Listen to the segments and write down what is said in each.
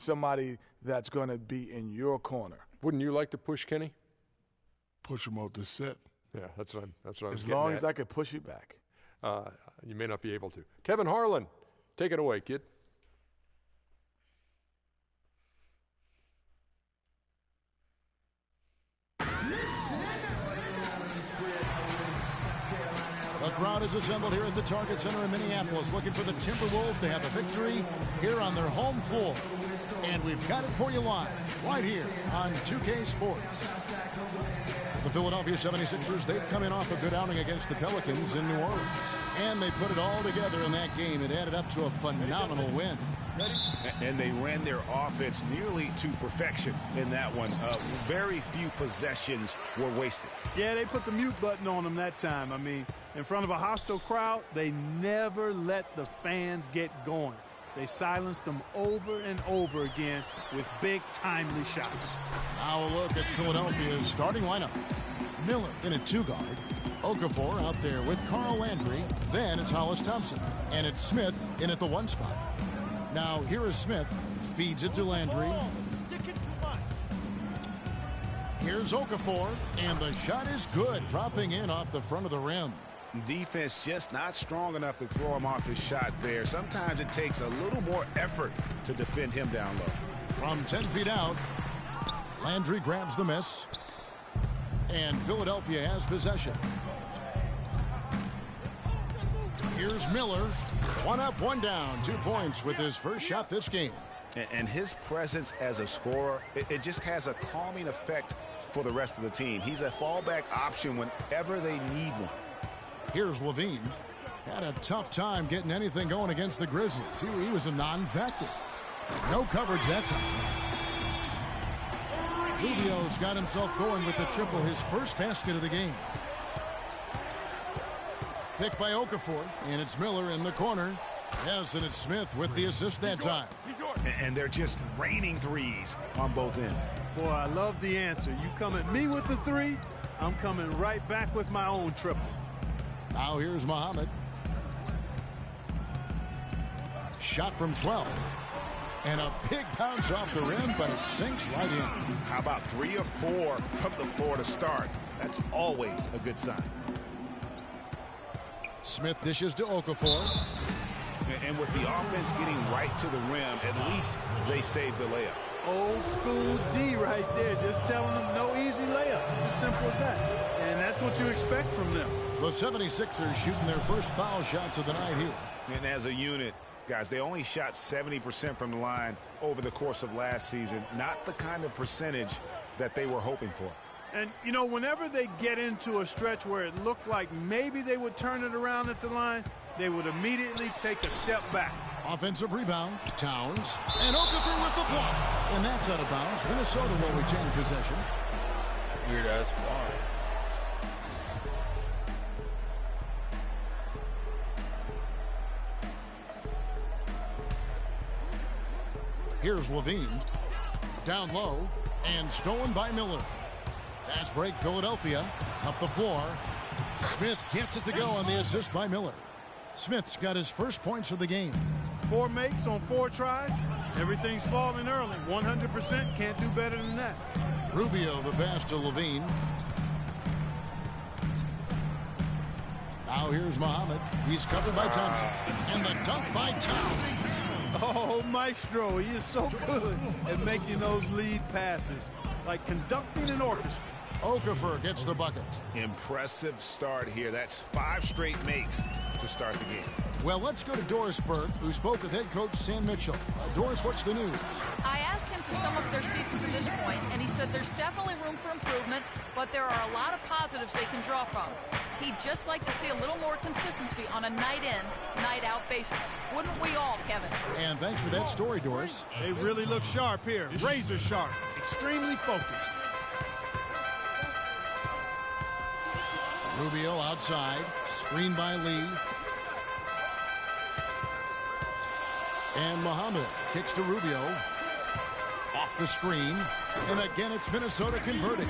somebody that's going to be in your corner. Wouldn't you like to push Kenny? Push him off the set. Yeah, that's what I was As long as I could push you back. You may not be able to. Kevin Harlan, take it away, kid. The crowd is assembled here at the Target Center in Minneapolis, looking for the Timberwolves to have a victory here on their home floor. And we've got it for you live, right here on 2K Sports. The Philadelphia 76ers, they've come in off a good outing against the Pelicans in New Orleans. And they put it all together in that game. It added up to a phenomenal win. And they ran their offense nearly to perfection in that one. Very few possessions were wasted. Yeah, they put the mute button on them that time. I mean, in front of a hostile crowd, they never let the fans get going. They silenced them over and over again with big, timely shots. Now a look at Philadelphia's starting lineup. Miller in at 2-guard. Okafor out there with Carl Landry. Then it's Hollis Thompson. And it's Smith in at the 1 spot. Now here is Smith. Feeds it to Landry. Here's Okafor. And the shot is good. Dropping in off the front of the rim. Defense just not strong enough to throw him off his shot there. Sometimes it takes a little more effort to defend him down low. From 10 feet out, Landry grabs the miss. And Philadelphia has possession. Here's Miller. 1 up, 1 down. 2 points with his first shot this game. And his presence as a scorer, it just has a calming effect for the rest of the team. He's a fallback option whenever they need one. Here's Levine. Had a tough time getting anything going against the Grizzlies. He was a non-factor. No coverage that time. Rubio's got himself going with the triple, his first basket of the game. Picked by Okafor, and it's Miller in the corner. Yes, and it's Smith with the assist that time. And they're just raining threes on both ends. Boy, I love the answer. You come at me with the 3, I'm coming right back with my own triple. Now here's Muhammad. Shot from 12. And a big bounce off the rim, but it sinks right in. How about 3 or 4 from the floor to start? That's always a good sign. Smith dishes to Okafor. And with the offense getting right to the rim, at least they saved the layup. Old school D right there, just telling them no easy layups. It's as simple as that. And that's what you expect from them. The 76ers shooting their first foul shots of the night here. And as a unit, guys, they only shot 70% from the line over the course of last season. Not the kind of percentage that they were hoping for. And, you know, whenever they get into a stretch where it looked like maybe they would turn it around at the line, they would immediately take a step back. Offensive rebound, Towns, and Okafor with the block. And that's out of bounds. Minnesota will retain possession. Weird-ass block. Here's Levine. Down low, and stolen by Miller. Fast break, Philadelphia. Up the floor. Smith gets it to go on the assist by Miller. Smith's got his first points of the game. 4 makes on 4 tries. Everything's falling early. 100%, can't do better than that. Rubio the pass to Levine. Now here's Muhammad. He's covered by Thompson. And the dunk by Towns. Oh, Maestro, he is so good at making those lead passes. Like conducting an orchestra. Okafor gets the bucket. Impressive start here. That's 5 straight makes to start the game. Well, let's go to Doris Burke, who spoke with head coach Sam Mitchell. Doris, what's the news? I asked him to sum up their season to this point, and he said there's definitely room for improvement, but there are a lot of positives they can draw from. He'd just like to see a little more consistency on a night-in, night-out basis. Wouldn't we all, Kevin? And thanks for that story, Doris. They really look sharp here. Razor sharp. Extremely focused. Rubio outside. Screen by Lee. And Muhammad kicks to Rubio. Off the screen. And again, it's Minnesota converting.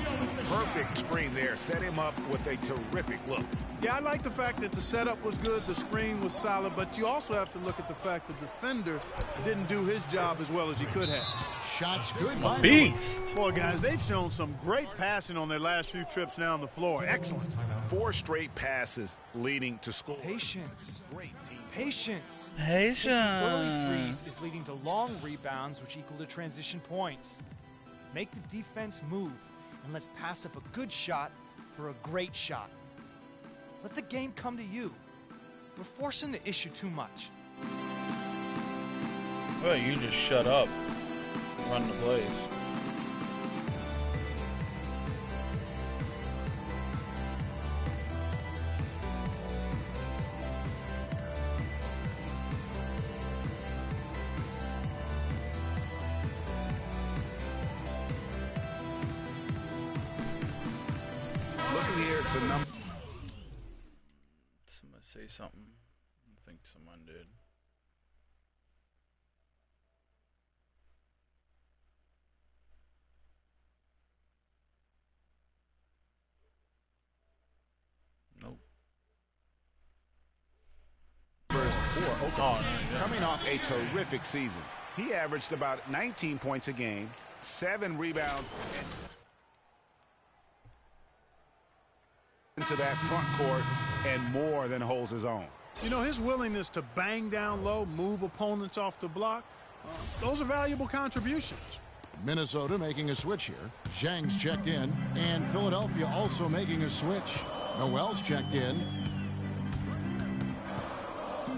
Perfect screen there. Set him up with a terrific look. Yeah, I like the fact that the setup was good, the screen was solid, but you also have to look at the fact the defender didn't do his job as well as he could have. Shots good by Miller. Beast. Boy, guys, they've shown some great passing on their last few trips down the floor. Excellent. 4 straight passes leading to score. Patience. Great team. Patience. Patience. Taking early threes is leading to long rebounds, which equal to transition points. Make the defense move, and let's pass up a good shot for a great shot. Let the game come to you. We're forcing the issue too much. Well, you just shut up. Run the plays. Looking here, it's a number. Somebody say something. I think someone did. Nope. Coming off a terrific season. He averaged about 19 points a game, 7 rebounds, into that front court, and more than holds his own. You know, his willingness to bang down low, move opponents off the block, those are valuable contributions. Minnesota making a switch here. Zhang's checked in, and Philadelphia also making a switch. Noel's checked in.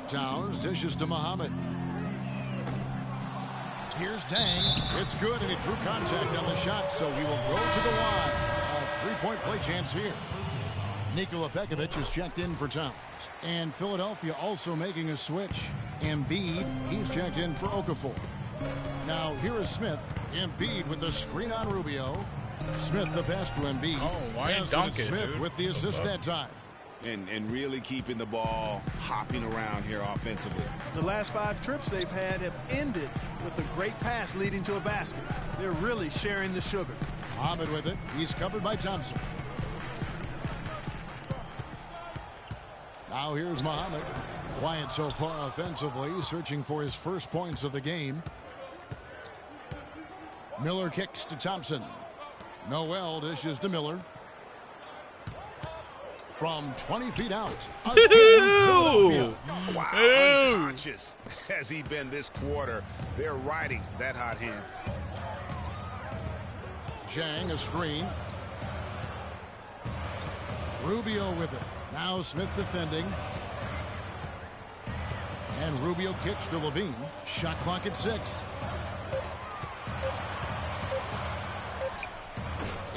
Towns dishes to Muhammad. Here's Dang. It's good, and he drew contact on the shot, so he will go to the line. A three-point play chance here. Nikola Pekovic is checked in for Towns. And Philadelphia also making a switch. Embiid, he's checked in for Okafor. Now here is Smith. Embiid with the screen on Rubio. Smith the pass to Embiid. Oh, why Pass dunk to it, Smith dude? with the assist that time. And really keeping the ball hopping around here offensively. The last 5 trips they've had have ended with a great pass leading to a basket. They're really sharing the sugar. Muhammad with it. He's covered by Thompson. Now here's Muhammad. Quiet so far offensively, searching for his first points of the game. Miller kicks to Thompson. Noel dishes to Miller. From 20 feet out. Again, Philadelphia. Wow, unconscious has he been this quarter. They're riding that hot hand. Zhang a screen. Rubio with it. Now Smith defending. And Rubio kicks to Levine. Shot clock at 6.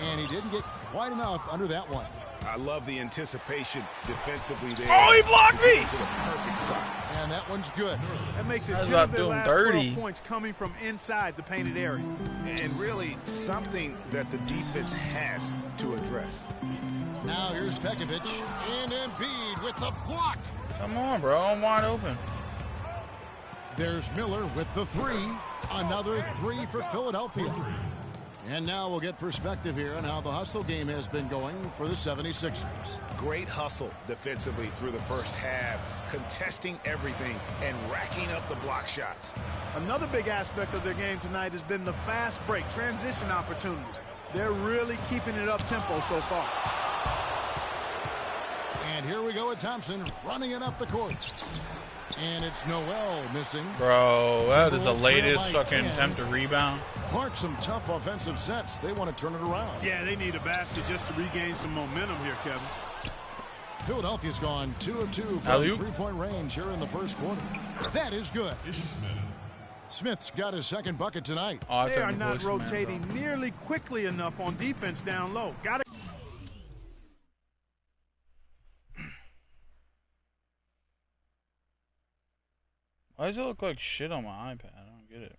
And he didn't get quite enough under that one. I love the anticipation defensively there. Oh, he blocked me! To the perfect spot. And that one's good. That makes it That's 10 about of their doing last dirty. 12 points coming from inside the painted area. And really something that the defense has to address. Now here's Pekovic. And Embiid with the block. Come on, bro. I'm wide open. There's Miller with the 3. Another 3 for Philadelphia. And now we'll get perspective here on how the hustle game has been going for the 76ers. Great hustle defensively through the first half, contesting everything and racking up the block shots. Another big aspect of their game tonight has been the fast break, transition opportunities. They're really keeping it up tempo so far. And here we go with Thompson running it up the court. And it's Noel missing. Bro, that is the Timberwolves latest trail by fucking 10. attempt to rebound. Clark, some tough offensive sets. They want to turn it around. Yeah, they need a basket just to regain some momentum here, Kevin. Philadelphia's gone 2 of 2 from Alley-oop. three-point range here in the first quarter. That is good. Smith's got his second bucket tonight. Oh, I They took are the not voice command, rotating bro. nearly quickly enough on defense down low. Got to. Why does it look like shit on my iPad? I don't get it.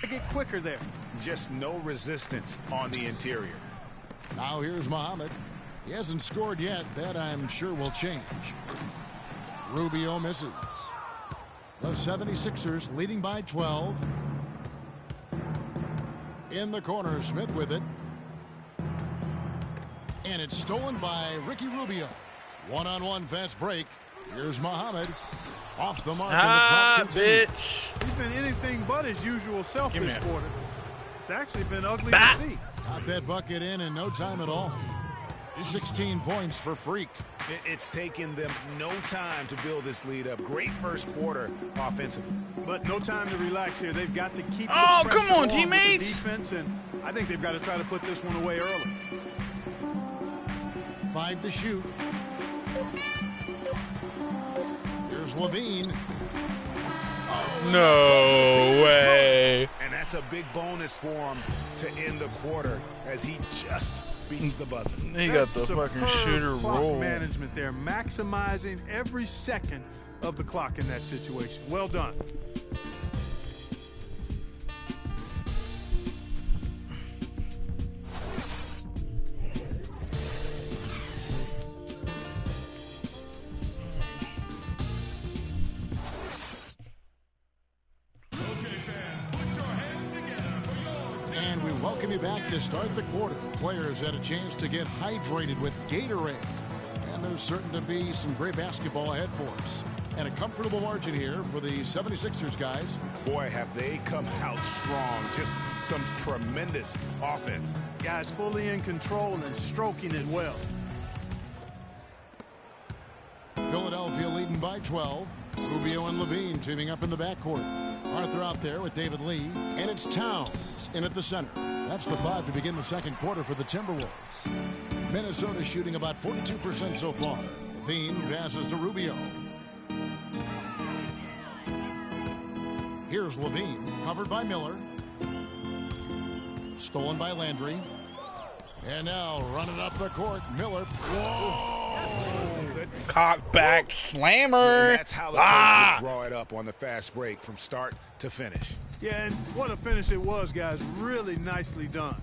get quicker there. Just no resistance on the interior. Now here's Muhammad. He hasn't scored yet. That I'm sure will change. Rubio misses. The 76ers leading by 12. In the corner, Smith with it. And it's stolen by Ricky Rubio. One-on-one fast break. Here's Muhammad. Off the mark, and the drop continues. Bitch. He's been anything but his usual self this quarter. It's actually been ugly to see. Got that bucket in no time at all. 16 points for Freak. It's taken them no time to build this lead up. Great first quarter offensively. But no time to relax here. They've got to keep the pressure come on, with teammates. the defense, and I think they've got to try to put this one away early. 5 to shoot. Here's Levine. No way. And that's a big bonus for him to end the quarter as he just beats the buzzer. He got the fucking shooter clock roll. management there, maximizing every second of the clock in that situation. Well done. And we welcome you back to start the quarter. Players had a chance to get hydrated with Gatorade. And there's certain to be some great basketball ahead for us. And a comfortable margin here for the 76ers guys. Boy, have they come out strong. Just some tremendous offense. Guys fully in control and stroking it well. Philadelphia leading by 12. Rubio and Levine teaming up in the backcourt. Arthur out there with David Lee. And it's Towns in at the center. That's the 5 to begin the second quarter for the Timberwolves. Minnesota shooting about 42% so far. Levine passes to Rubio. Here's Levine, covered by Miller. Stolen by Landry. And now running up the court, Miller. Whoa! Cock back slammer. And that's how the Pacers draw it up on the fast break from start to finish. Yeah, and what a finish it was, guys. Really nicely done.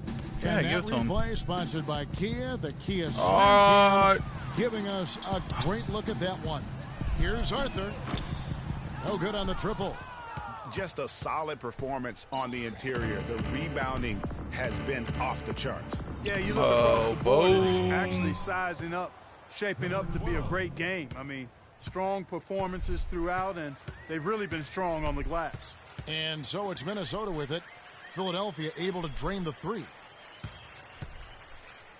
Yeah, and that give it to him. replay sponsored by Kia, the Kia Slam Cam, giving us a great look at that one. Here's Arthur. No good on the triple. Just a solid performance on the interior. The rebounding has been off the charts. Yeah, you look across the board, it's boom. actually sizing up, shaping up to be a great game. I mean, strong performances throughout, and they've really been strong on the glass. And so it's Minnesota with it. Philadelphia able to drain the three.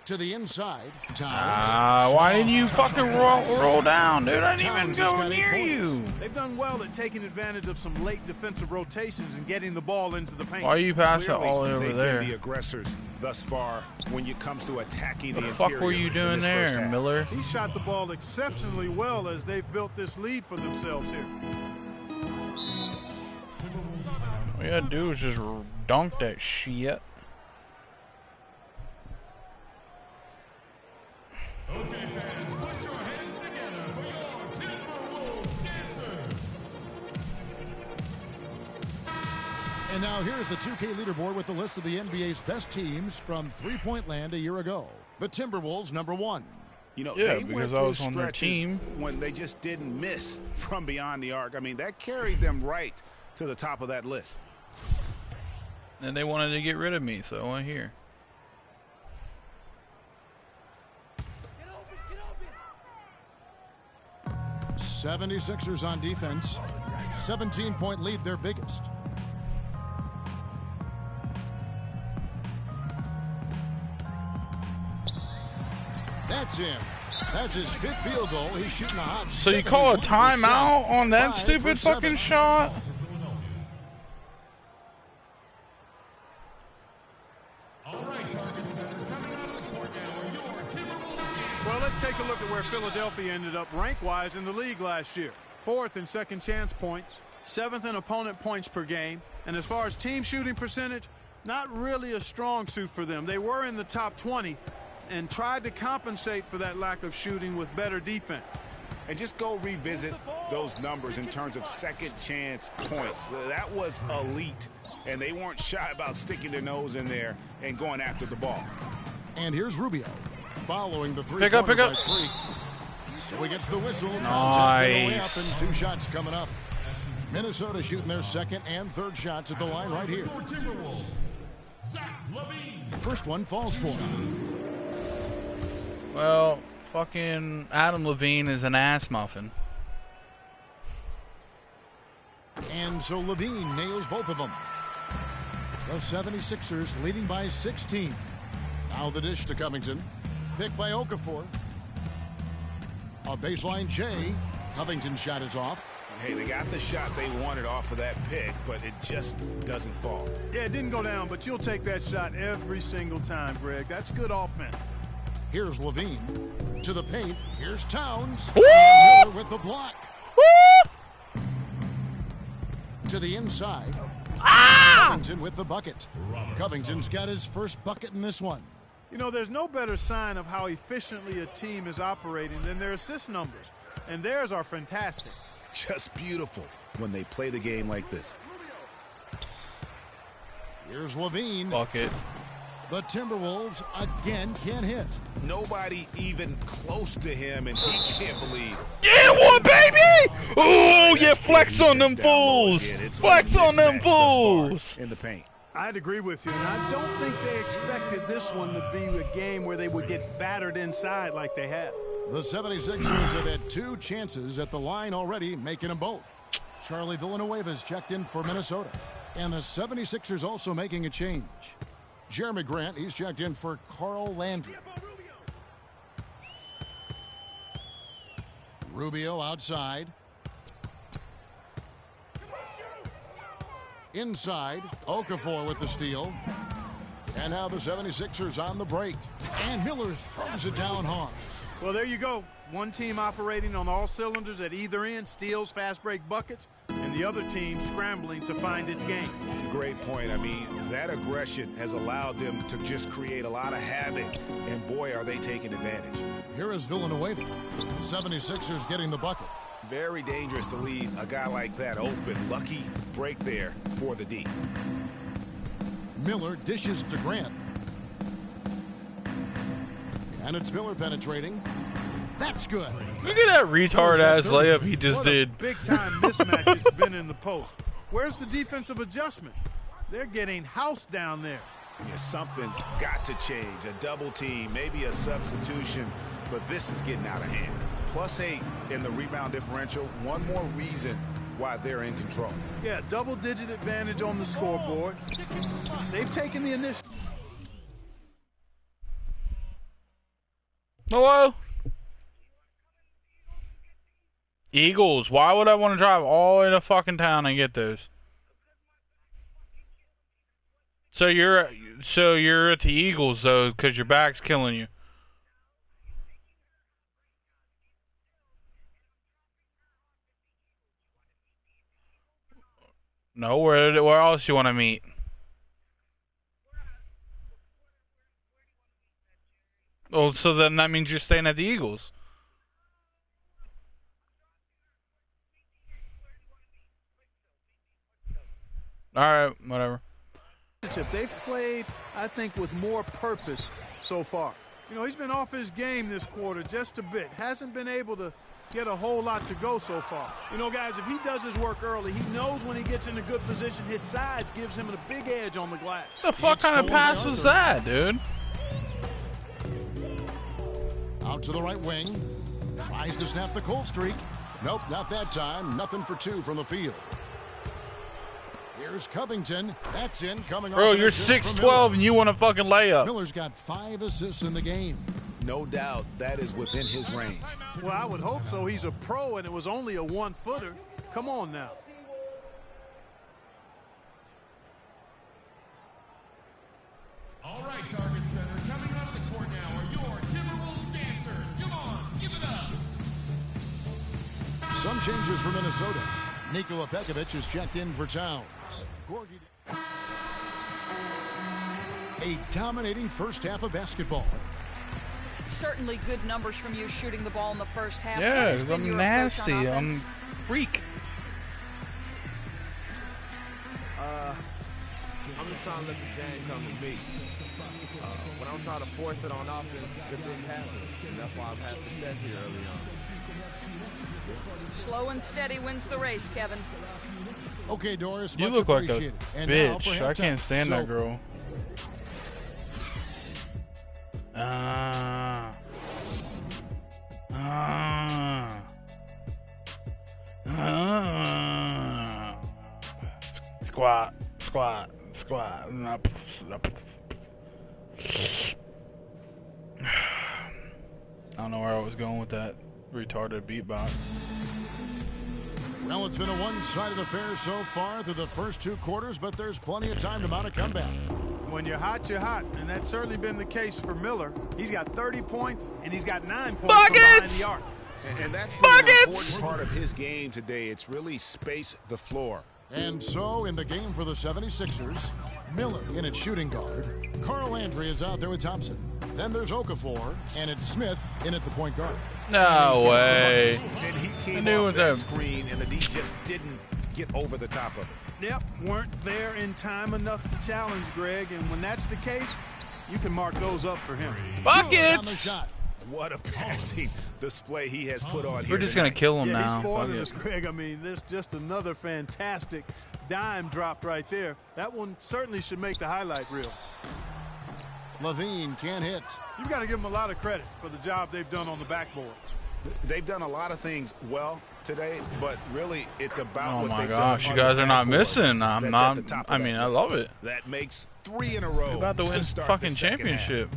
To the inside. Towns. Why didn't you fucking roll down, dude? I didn't even Towns has go got 8 near points. you. They've done well at taking advantage of some late defensive rotations and getting the ball into the paint. Why are you passing Clearly, all over they've there? been the aggressors thus far when it comes to attacking What the the interior. fuck were you in doing this first there, half. Miller? He shot the ball exceptionally well as they've built this lead for themselves here. All you gotta do is just dunk that shit. Okay, fans, put your hands together for your Timberwolves dancers. And now here's the 2K leaderboard with the list of the NBA's best teams from three-point land a year ago. The Timberwolves, #1. You know, Yeah, they because went I through was on their stretches team. when they just didn't miss from beyond the arc. I mean, that carried them right to the top of that list. And they wanted to get rid of me, so I went here. 76ers on defense. 17-point lead, their biggest. That's in. That's his 5th field goal. He's shooting a hot. So you call a 71% timeout on that 5 stupid for 7. fucking shot? All right, target center, coming out of the court now are your Timberwolves. Well, let's take a look at where Philadelphia ended up rank-wise in the league last year. 4th in second chance points, 7th in opponent points per game, and as far as team shooting percentage, not really a strong suit for them. They were in the top 20 and tried to compensate for that lack of shooting with better defense. And just go revisit those numbers in terms of second chance points. That was elite, and they weren't shy about sticking their nose in there and going after the ball. And here's Rubio following the Pick up. by Freak. So he gets the whistle. Nice. Way up and 2 shots coming up. Minnesota shooting their second and third shots at the line right here. First one falls for him. Well, fucking Adam Levine is an ass muffin. And so Levine nails both of them. The 76ers leading by 16. Now the dish to Covington. Picked by Okafor. A baseline J. Covington's shot is off. Hey, they got the shot they wanted off of that pick, but it just doesn't fall. Yeah, it didn't go down, but you'll take that shot every single time, Greg. That's good offense. Here's Levine. To the paint. Here's Towns. Miller with the block. Woo! To the inside. Covington with the bucket. Covington's got his first bucket in this one. You know, there's no better sign of how efficiently a team is operating than their assist numbers. And theirs are fantastic. Just beautiful when they play the game like this. Here's Levine. Bucket. The Timberwolves again can't hit. Nobody even close to him, and he can't believe. Yeah, what, baby? Oh, yeah, flex on them fools. Flex on them fools. In the paint. I'd agree with you, and I don't think they expected this one to be a game where they would get battered inside like they have. The 76ers have had 2 chances at the line already, making them both. Charlie Villanueva's checked in for Minnesota. And the 76ers also making a change. Jeremy Grant, he's checked in for Carl Landry. Rubio outside. Inside, Okafor with the steal. And now the 76ers on the break. And Miller throws it down hard. Well, there you go. One team operating on all cylinders at either end, steals, fast break buckets, and the other team scrambling to find its game. Great point. I mean, that aggression has allowed them to just create a lot of havoc, and boy, are they taking advantage. Here is Villanueva. 76ers getting the bucket. Very dangerous to leave a guy like that open. Lucky break there for the D. Miller dishes to Grant. And it's Miller penetrating. That's good. Look at that retard-ass layup he just did. Big-time mismatch it's been in the post. Where's the defensive adjustment? They're getting housed down there. Yeah, something's got to change. A double team, maybe a substitution, but this is getting out of hand. +8 in the rebound differential. One more reason why they're in control. Yeah, double-digit advantage on the scoreboard. They've taken the initiative. Hello? Eagles. Why would I want to drive all the way to fucking town and get those? So you're at the Eagles though, because your back's killing you. No, where else you want to meet? Oh, so then that means you're staying at the Eagles. All right, whatever. They've played, I think, with more purpose so far. You know, he's been off his game this quarter just a bit. Hasn't been able to get a whole lot to go so far. You know, guys, if he does his work early, he knows when he gets in a good position, his size gives him a big edge on the glass. What the fuck kind of pass was that, dude? Out to the right wing. Tries to snap the cold streak. Nope, not that time. Nothing for 2 from the field. Here's Covington. That's in. Coming off. Bro, you're 6'12" and you want a fucking layup. Miller's got 5 assists in the game. No doubt that is within his range. Well, I would hope so. He's a pro, and it was only a 1-footer. Come on now. All right, Target Center, coming out of the court now are your Timberwolves dancers. Come on, give it up. Some changes for Minnesota. Nikola Pekovic is checked in for Towns. A dominating first half of basketball. Certainly good numbers from you shooting the ball in the first half. Yeah, What has 'cause been I'm your approach on nasty. offense? I'm freak. I'm just trying to let the game come to me. When I'm trying to force it on offense, good things happen. And that's why I've had success here early on. Slow and steady wins the race, Kevin. Okay, Doris, You much look like a appreciated. And now for bitch. I can't halftime. stand So, that girl. Squat, squat, squat. I don't know where I was going with that retarded beatbox. Well, it's been a one-sided affair so far through the first 2 quarters, but there's plenty of time to mount a comeback. When you're hot, and that's certainly been the case for Miller. He's got 30 points, and he's got 9 points from behind the arc. And that's been an important part of his game today. It's really space the floor. And so, in the game for the 76ers, Miller in at shooting guard. Carl Landry is out there with Thompson. Then there's Okafor, and it's Smith in at the point guard. No way. And he came I knew off it was that screen, and the D just didn't get over the top of it. Yep, weren't there in time enough to challenge Greg, and when that's the case, you can mark those up for him. Good on the shot. What a passing display he has put on here. We're just going to kill him Yeah, he's now. spoiling Fuck us, it. Greg. I mean, there's just another fantastic dime dropped right there. That one certainly should make the highlight reel. Levine can't hit. You've got to give them a lot of credit for the job they've done on the backboard. They've done a lot of things well today, but really it's about Oh what my they've gosh, done you on guys the are not backboard. missing. I'm That's not. at the top of I that mean, I list. love it. That makes 3 in a row. We're about to win start fucking the second half. championship.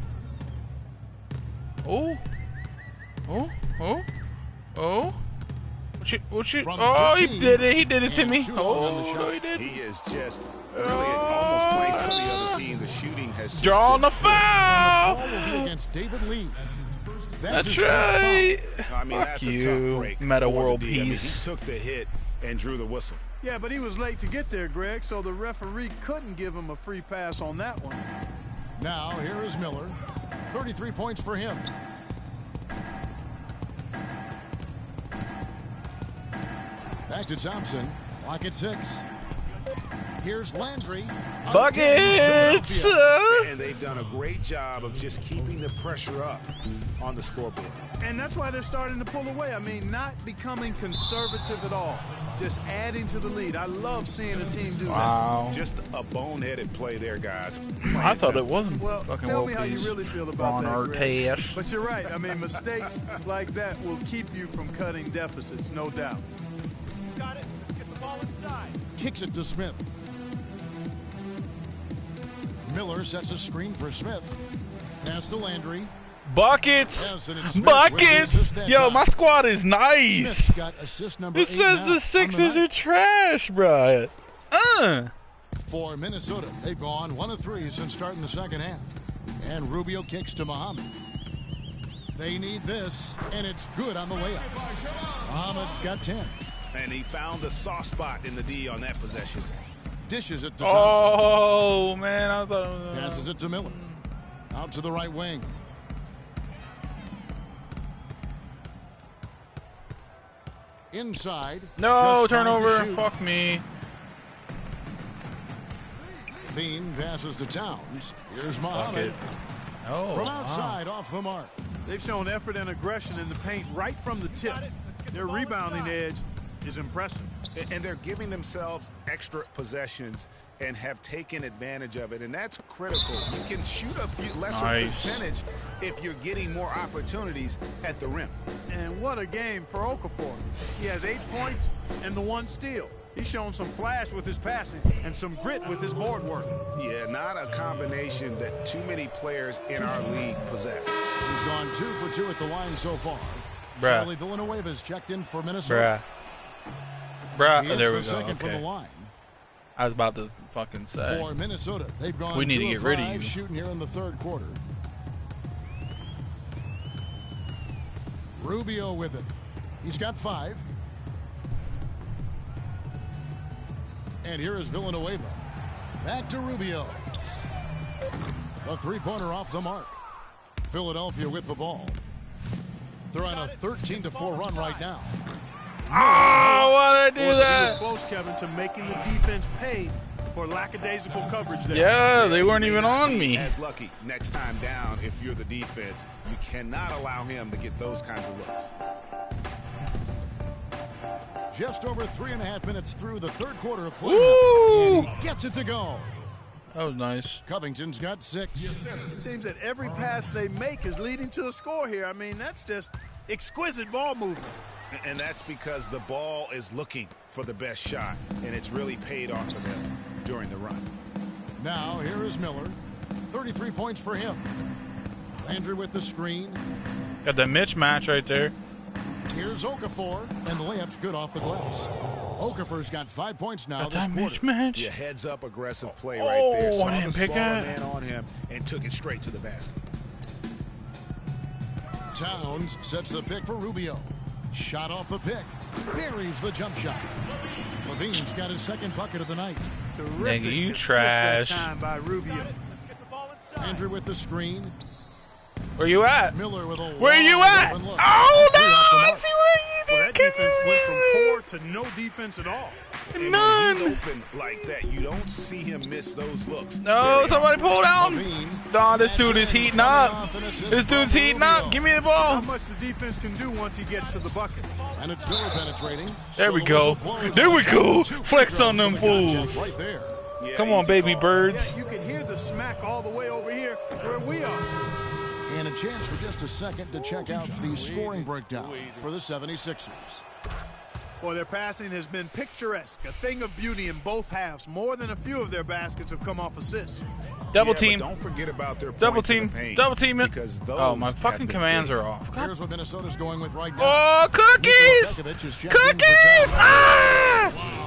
Oh, oh, oh, oh. What you? From Oh, he 15, did it. He did it to and me. 2 on the Oh, shot. he did. He is just really almost playing for the other team. The shooting has just Drawing been the And foul. the call will be against David Lee. That's his first right. I mean, Fuck that's you, a tough break. Meta for World the D. I mean, Peace. he took the hit and drew the whistle. Yeah, but he was late to get there, Greg, so the referee couldn't give him a free pass on that one. foul. Now, here is Miller. 33 points for him. Back to Thompson. Clock at 6. Here's Landry. Buckets. And they've done a great job of just keeping the pressure up on the scoreboard. And that's why they're starting to pull away. I mean, not becoming conservative at all. Just adding to the lead. I love seeing a team do Wow. Just a boneheaded play there, guys. I thought it wasn't that. Well, fucking tell World me how you Peace. really feel about On that, our Greg. test. But you're right. I mean, mistakes like that will keep you from cutting deficits, no doubt. Got it. Let's get the ball inside. Kicks it to Smith. Miller sets a screen for Smith. Pass to Landry. Buckets. Yes, and it's Smith with the assist Buckets. that Yo, time. my squad is nice. Smith's got assist number It 8 says now the on Sixers night. are trash, bro. For Minnesota, they've gone 1 of 3 since starting the second half. And Rubio kicks to Muhammad. They need this, and it's good on the way up. Muhammad's got 10. And he found the soft spot in the D on that possession. Dishes it to Thompson. Oh, man. I thought it was... Passes it to Miller. Out to the right wing. Inside. No, just 5 to turnover. shoot. Fuck me. Bean passes to Towns. Here's Fuck Muhammad. it. Oh, From wow. outside, off the mark. They've shown effort and aggression in the paint right from the tip. Their rebounding edge is impressive. And they're giving themselves extra possessions and have taken advantage of it, and that's critical. You can shoot a few lesser percentage if you're getting more opportunities at the rim. And what a game for Okafor. He has 8 points and the 1 steal. He's shown some flash with his passing and some grit with his board work. Yeah, not a combination that too many players in our league possess. He's gone 2 for 2 at the line so far. Bruh. Charlie Villanueva's checked in for Minnesota. Bruh. He hits There the we go. second from the Okay. line. I was about to fucking say. For Minnesota, they've gone We need 2 to of get rid of 5 you. shooting here in the third quarter. Rubio with it. He's got 5. And here is Villanueva. Back to Rubio. The three-pointer off the mark. Philadelphia with the ball. They're on a 13-4 run right now. Oh, why did I do that? He was close, Kevin, to making the defense pay for lackadaisical coverage there. Yeah, they weren't even on me. As lucky next time down, if you're the defense, you cannot allow him to get those kinds of looks. Just over 3.5 minutes through the third quarter of play. Ooh. And he gets it to go. That was nice. Covington's got 6. It seems that every pass they make is leading to a score here. I mean, that's just exquisite ball movement. And that's because the ball is looking for the best shot, and it's really paid off for them during the run. Now, here is Miller. 33 points for him. Landry with the screen. Got the mismatch right there. Here's Okafor, and the layup's good off the glass. Okafor's got 5 points now Got this that quarter. mismatch. Yeah, heads up aggressive play right there. Oh, Saw I didn't the pick smaller that. man on him and took it straight to the basket. Towns sets the pick for Rubio. Shot off the pick. Buries the jump shot. Levine's got his second bucket of the night. Terrific Nigga, you assist trash. that time by Rubio. Andrew with the screen. Where you at? Miller with a Where you wide at? open look. Oh, Three no! off the I mark. see what Well, you that did. defense went from poor to no defense at all. And when None. he's open like that, you don't see him miss those looks. No, Very somebody pull down. Levine. Nah, this That's dude is in. heating Coming up. off an assist This dude's from heating up. Rubio. Give me the Not ball. much the defense can do once he gets to the bucket. And it's Miller penetrating. There we So the go. whistle blows. There we go. Two Flex free on throws them for the contact fools. Right there. Yeah, Come on, easy baby call. birds. Yeah, you can hear the smack all the way over here where we are. And a chance for just a second to check out the scoring breakdown for the 76ers. Well, their passing has been picturesque, a thing of beauty in both halves. More than a few of their baskets have come off assists. Double Yeah, team. but don't forget about their Double points in team. the paint, Double team it. because those Oh, my have fucking been commands big. are off. Here's what Minnesota's going with right now. Oh, cookies! Nikola Pekovic is checked in for Cookies! time. Ah!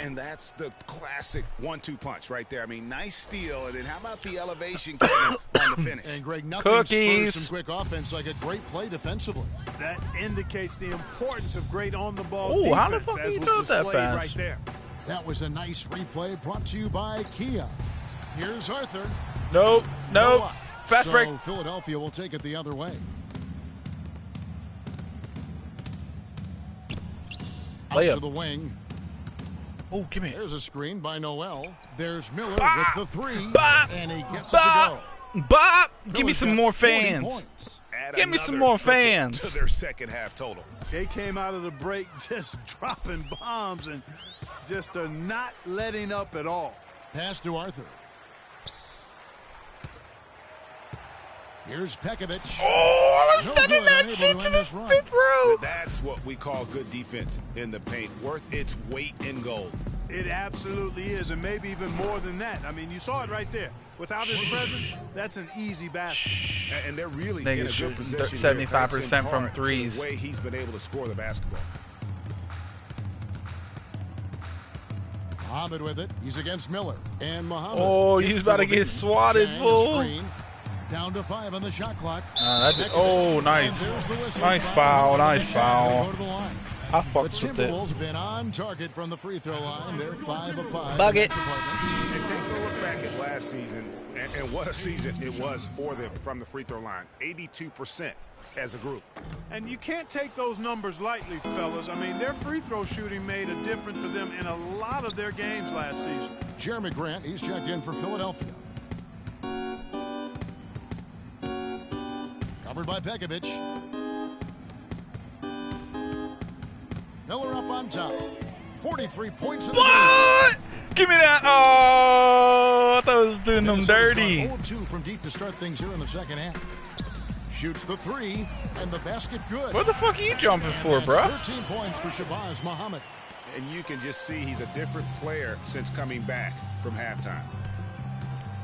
And that's the classic 1-2 punch right there. I mean, nice steal, and then how about the elevation Kevin, on the finish? And Greg, nothing Cookies. spurs some quick offense like a great play defensively. That indicates the importance of great on-the-ball Ooh, defense, how the fuck as you was throw that displayed fast? right there. That was a nice replay brought to you by Kia. Here's Arthur. Nope. Nope. Noah. Fast so break. Philadelphia will take it the other way. Out Layup. to the wing. Oh, give me. There's a screen by Noel. There's Miller Bop. with the three. Bop. And he gets Bop. it to go. Bob, give me Miller's some got more 40 fans. points. Add Give me some another more triple fans. to their second half total. They came out of the break just dropping bombs and just are not letting up at all. Pass to Arthur. Here's Pekovic. Oh, I was No sending good, that unable shit to to end the this run. fifth row. That's what we call good defense in the paint, worth its weight in gold. It absolutely is, and maybe even more than that. I mean, you saw it right there. Without his presence, that's an easy basket. And they're really Niggas in a good shooting position 75% here, from thanks in threes. part to the way he's been able to score the basketball. Muhammad with it. He's against Miller. And Muhammad. Oh, gets he's about to get Levine. swatted, Chang, fool. the screen. Down to 5 on the shot clock. That oh, nice. And there's the whistle. Nice foul, nice They foul. go to the line. I The fucked with it. Timberwolves have been on target from the free throw line. They're 5 of 5. Bucket. And take a look back at last season, and what a season it was for them from the free throw line. 82% as a group. And you can't take those numbers lightly, fellas. I mean, their free throw shooting made a difference for them in a lot of their games last season. Jeremy Grant, he's checked in for Philadelphia. Covered by Pekovic. Miller up on top. 43 points in the What? Give me that. Oh, I thought I was doing them Minnesota's dirty. gone 0 of 2 from deep to start things here in the second half. Shoots the three, and the basket good. What the fuck are you jumping And for, that's bro? 13 points for Shabazz Muhammad. And you can just see he's a different player since coming back from halftime.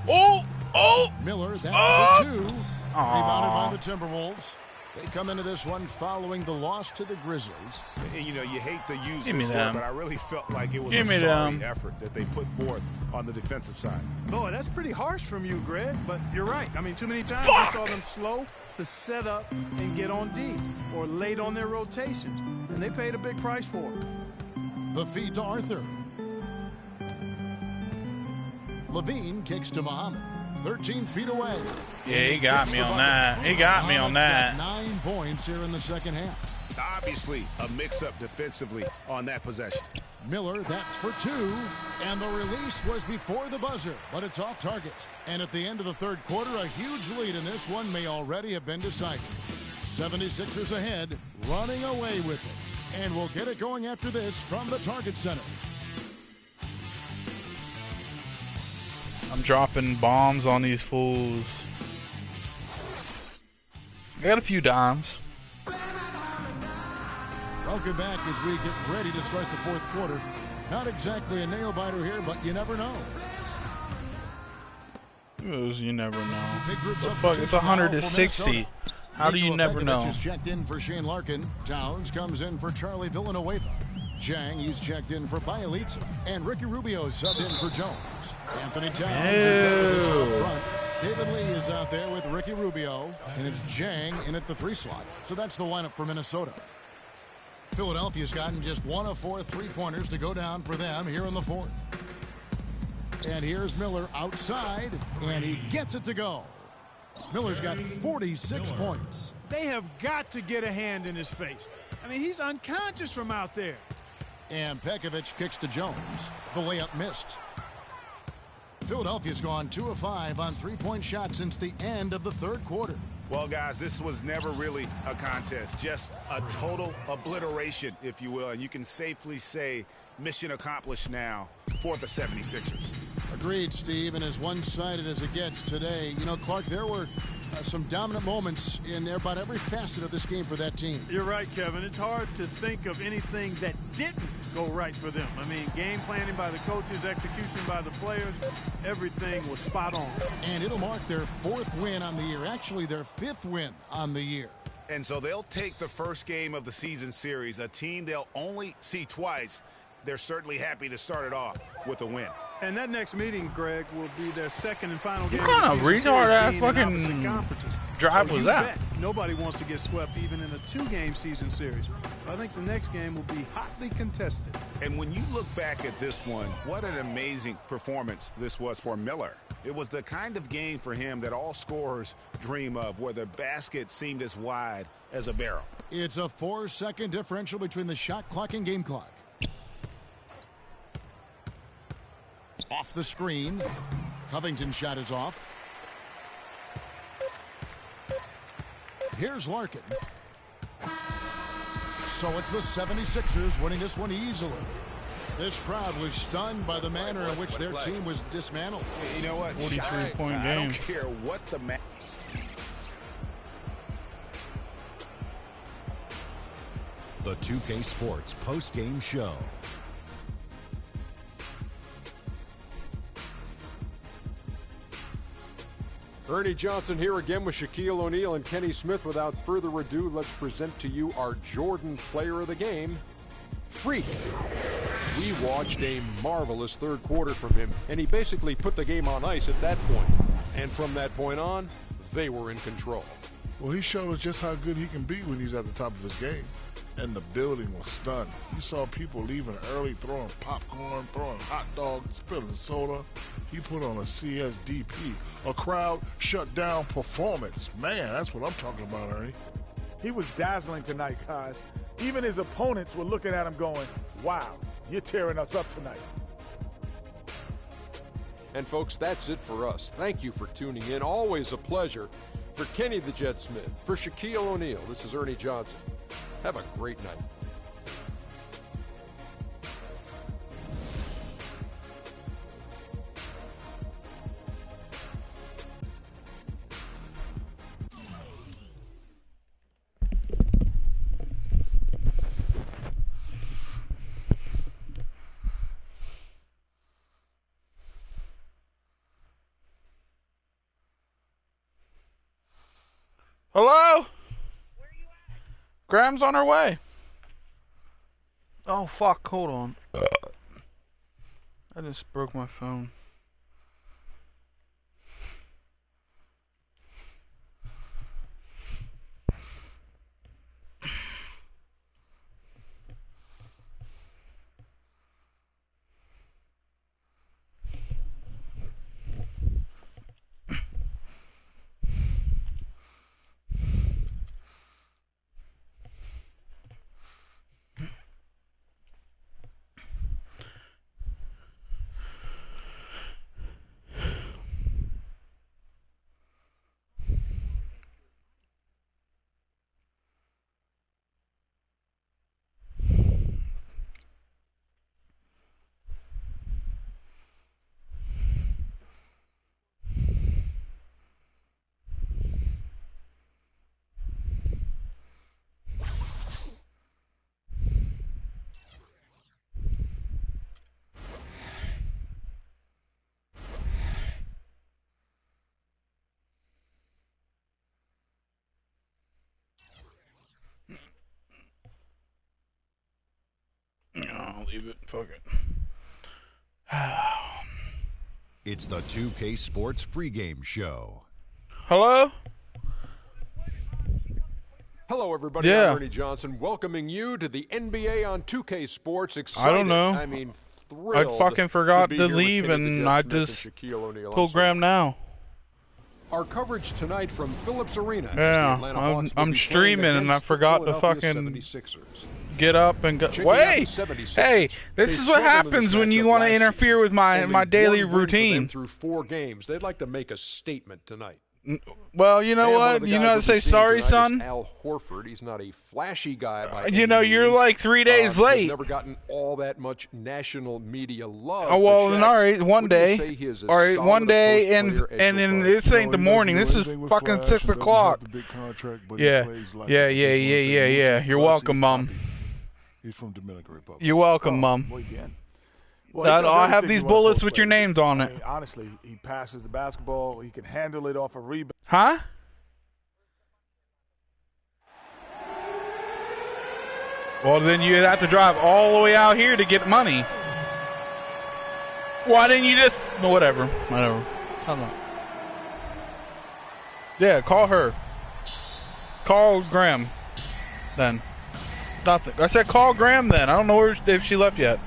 Oh, oh. Miller, that's Oh! the 2. Rebounded by the Timberwolves. They come into this one following the loss to the Grizzlies. And, you know, you hate to use Give me this them. word, but I really felt like it was Give a me sorry them. effort that they put forth on the defensive side. Boy, that's pretty harsh from you, Greg, but you're right. I mean, too many times Fuck! we saw them slow to set up and get on D or late on their rotations, and they paid a big price for it. The feed to Arthur. Levine kicks to Muhammad. 13 feet away. Yeah, he got me on that. He got me on that. 9 points here in the second half. Obviously, a mix-up defensively on that possession. Miller, that's for 2. And the release was before the buzzer, but it's off target. And at the end of the third quarter, a huge lead in this one may already have been decided. 76ers ahead, running away with it. And we'll get it going after this from the Target Center. I'm dropping bombs on these fools. I got a few dimes. Welcome back as we get ready to start the fourth quarter. Not exactly a nail-biter here, but you never know. You never know. Big group The fuck? It's 160. How do you never know? Is checked in for Shane Larkin. Towns comes in for Charlie Villanueva. Jang, he's checked in for Bielitsa. And Ricky Rubio subbed in for Jones. Anthony Towns is up front. David Lee is out there with Ricky Rubio. And it's Jang in at the 3 slot. So that's the lineup for Minnesota. Philadelphia's gotten just 1 of 4 3-pointers to go down for them here in the fourth. And here's Miller outside, and he gets it to go. Miller's got 46 points. They have got to get a hand in his face. I mean, he's unconscious from out there. And Pekovic kicks to Jones. The layup missed. Philadelphia's gone 2 of 5 on 3-point shots since the end of the third quarter. Well, guys, this was never really a contest, just a total obliteration, if you will. And you can safely say mission accomplished now for the 76ers. Agreed, Steve, and as one-sided as it gets today. You know, Clark, there were some dominant moments in about every facet of this game for that team. You're right, Kevin. It's hard to think of anything that didn't go right for them. I mean, game planning by the coaches, execution by the players, everything was spot on. And it'll mark their 4th win on the year, actually their 5th win on the year. And so they'll take the first game of the season series, a team they'll only see twice. They're certainly happy to start it off with a win. And that next meeting, Greg, will be their second and final game. What kind of retard-ass fucking drive was that? Nobody wants to get swept even in a 2-game season series. I think the next game will be hotly contested. And when you look back at this one, what an amazing performance this was for Miller. It was the kind of game for him that all scorers dream of, where the basket seemed as wide as a barrel. It's a 4-second differential between the shot clock and game clock. Off the screen. Covington's shot is off. Here's Larkin. So it's the 76ers winning this one easily. This crowd was stunned by the manner in which their team was dismantled. You know what? 43-point I game. don't care what the The 2K Sports post-game show. Ernie Johnson here again with Shaquille O'Neal and Kenny Smith. Without further ado, let's present to you our Jordan Player of the Game, Freak. We watched a marvelous third quarter from him, and he basically put the game on ice at that point. And from that point on, they were in control. Well, he showed us just how good he can be when he's at the top of his game. And the building was stunned. You saw people leaving early, throwing popcorn, throwing hot dogs, spilling soda. He put on a CSDP, a crowd shut down performance. Man, that's what I'm talking about, Ernie. He was dazzling tonight, guys. Even his opponents were looking at him going, wow, you're tearing us up tonight. And folks, that's it for us. Thank you for tuning in. Always a pleasure. For Kenny the Jet Smith, for Shaquille O'Neal, this is Ernie Johnson. Have a great night. Hello? Graham's on her way. Oh fuck, hold on. I just broke my phone. leave it. Fuck it. It's the 2K Sports pregame show. Hello? Hello, everybody. Yeah. I'm Ernie Johnson, welcoming you to the NBA on 2K Sports. Excited. I don't know. I mean, thrilled. I fucking forgot to to leave, and I just program now. Our coverage tonight from Phillips Arena. Yeah, I'm streaming, and I forgot to fucking get up and go. Wait! Hey, this is what happens when you want to interfere with my daily routine. Through 4 games, they'd like to make a statement tonight. Well, you know what? You know how to say sorry, son? Al Horford. He's not a flashy guy by you know, you're means. like 3 days late. He's never gotten all that much national media love. Oh, well, Shaq, all right, one day. All right, one day, and then this ain't the morning. This is fucking 6 o'clock. Yeah. You're welcome, Mom. He's from Dominican Republic. You're welcome, Mom. Well, I have these bullets with your names on it. I mean, honestly, he passes the basketball. He can handle it off a rebound. Huh? Well, then you'd have to drive all the way out here to get money. Why didn't you just... No, whatever. I don't know. Yeah, call her. Call Graham. Then. Nothing. I said call Graham then. I don't know if she left yet.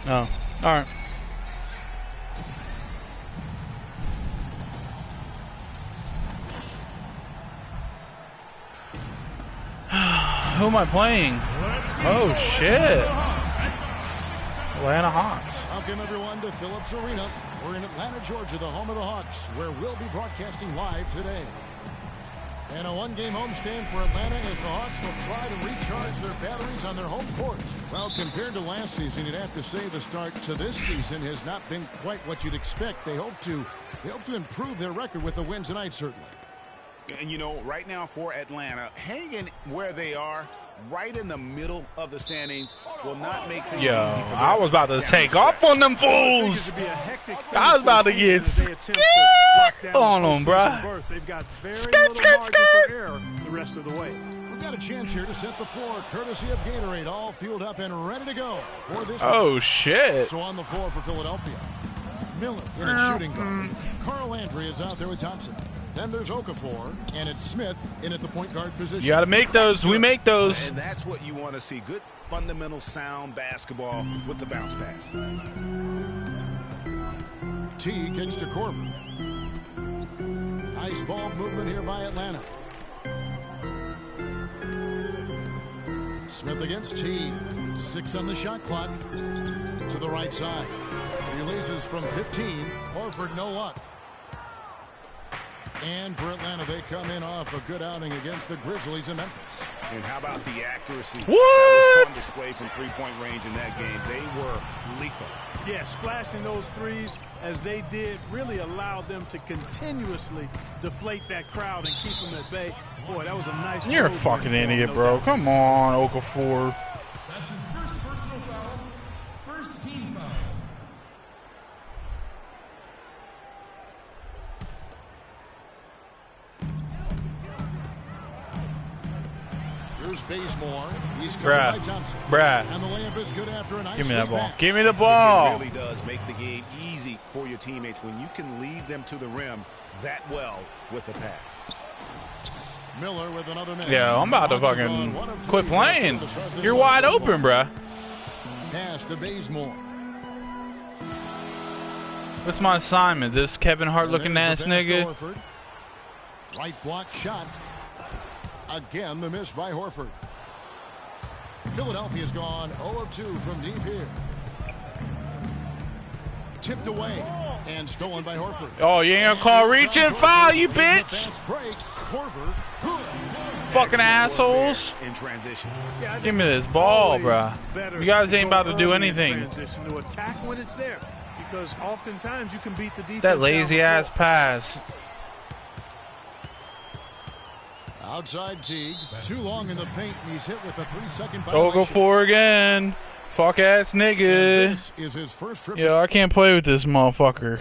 Oh, alright. Who am I playing? Oh, shit. Atlanta Hawks. Welcome, everyone, to Phillips Arena. We're in Atlanta, Georgia, the home of the Hawks, where we'll be broadcasting live today. And a one-game homestand for Atlanta as the Hawks will try to recharge their batteries on their home court. Well, compared to last season, you'd have to say the start to this season has not been quite what you'd expect. They hope to improve their record with the win tonight, certainly. And, you know, right now for Atlanta, hanging where they are, right in the middle of the standings, will not make things easy for them. I was about to take off on them fools. I was about to get scared on them, bruh. They've got very little margin for error the rest of the way. We've got a chance here to set the floor, courtesy of Gatorade, all fueled up and ready to go for this. Oh, shit. So on the floor for Philadelphia, Miller in a shooting guard. Carl Landry is out there with Thompson. Then there's Okafor, and it's Smith in at the point guard position. You got to make those. We make those. And that's what you want to see. Good, fundamental, sound basketball with the bounce pass. T kicks to Korver. Nice ball movement here by Atlanta. Smith against T. 6 on the shot clock. To the right side. Releases from 15. Horford, no luck. And for Atlanta, they come in off a good outing against the Grizzlies in Memphis. And how about the accuracy? What? That was on display from three-point range in that game. They were lethal. Yeah, splashing those threes as they did really allowed them to continuously deflate that crowd and keep them at bay. Boy, that was a nice. You're a fucking idiot, bro. Come on, Okafor. That's his first personal foul. First team foul. Here's Bazemore. He's Brad. by Thompson. Brad. And the layup is good after a nice Give me that ball. pass. Give me the ball. It really does make the game easy for your teammates when you can lead them to the rim that well with a pass. Miller with another miss. Yeah, I'm about to fucking quit playing. You're wide open, bruh. Pass to Bazemore. What's my assignment? This Kevin Hart looking ass nigga? Right block shot. Again, the miss by Horford. Philadelphia's gone 0 of 2 from deep here. Tipped away and stolen by Horford. Oh, you ain't gonna call reaching foul, you bitch! Fast break. Korver. Fucking assholes. In transition. Give me this ball, bruh. You guys ain't about to do anything. Transition to attack when it's there, because oftentimes you can beat the defense. That lazy ass pass. Outside Teague. Too long in the paint, and he's hit with a 3-second violation. Okafor again. Fuck ass nigga. This is his first trip. Yo, I can't play with this motherfucker.